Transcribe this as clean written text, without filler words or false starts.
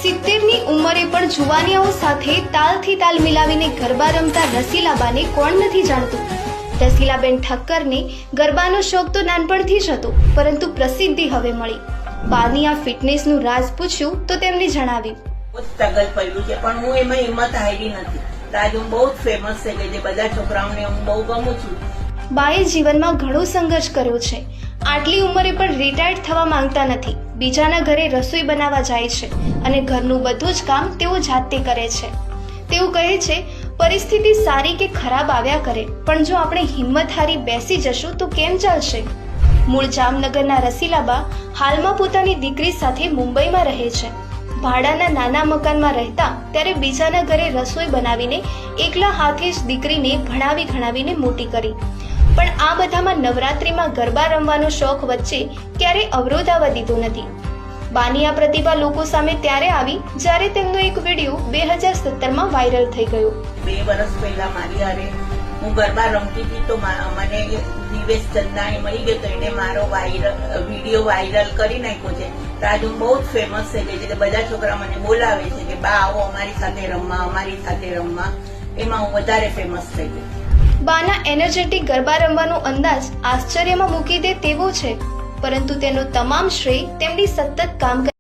70ની ઉંમરે પણ જુવાનિયાઓ સાથે તાલથી તાલ મિલાવીને ગરબા રમતા રસીલાબાને કોણ નથી જાણતું। રસીલાબેન ઠક્કરને ગરબાનો શોખ તો નાનપણથી જ હતો, પરંતુ પ્રસિદ્ધિ હવે મળી। બાની આ ફિટનેસનું રાજ પૂછ્યું તો તેમણે જણાવ્યું, બહુ સ્ટ્રગલ પડ્યું છે, પણ હું એમાં હિંમત હારી નથી। આજ હું બહુ ફેમસ થઈ ગઈ છે, બધા છોકરાઓને હું બહુ ગમું છું। બાએ જીવનમાં ઘણો સંઘર્ષ કર્યો છે। આટલી ઉંમરે પણ રિટાયર્ડ થવા માંગતા નથી। બીજાના ઘરે રસોઈ બનાવવા જાય છે અને ઘરનું બધું જ કામ તેઓ જાતે કરે છે। તેઓ કહે છે, પરિસ્થિતિ સારી કે ખરાબ આવ્યા કરે, પણ જો આપણે હિંમત હારી બેસી જશું તો કેમ ચાલશે। મૂળ જામનગરના રસીલાબા હાલમાં પોતાની દીકરી સાથે મુંબઈમાં રહે છે। ભાડાના નાના મકાનમાં રહેતા ત્યારે બીજાના ઘરે રસોઈ બનાવીને એકલા હાથે જ દીકરીને ભણાવી ગણાવીને મોટી કરી। પણ આ બધામાં નવરાત્રિમાં ગરબા રમવાનો શોખ વચ્ચે ક્યારે અવરોધ આવવા દીધો નથી। બાની આ પ્રતિભા લોકો સામે ત્યારે આવી જ્યારે તેમનો એક વિડીયો 2017માં વાયરલ થઈ ગયો। 2 વર્ષ પહેલા મારી હારે હું ગરબા રમતી હતી તો મને દિવેશ ચંદાણી મળી ગયો, તો એને મારો વિડીયો વાયરલ કરી નાખ્યો છે। તો આજે હું બહુ જ ફેમસ થઈ ગઈ છે। બધા છોકરા મને બોલાવે છે કે બા આવો અમારી સાથે રમવા, અમારી સાથે રમવા। એમાં હું વધારે ફેમસ થઈ ગઈ। બાના એનર્જેટિક ગરબા રમવાનો અંદાજ આશ્ચર્યમાં મૂકી દે તેવો છે, પરંતુ તેનો તમામ શ્રેય તેમની સતત કામ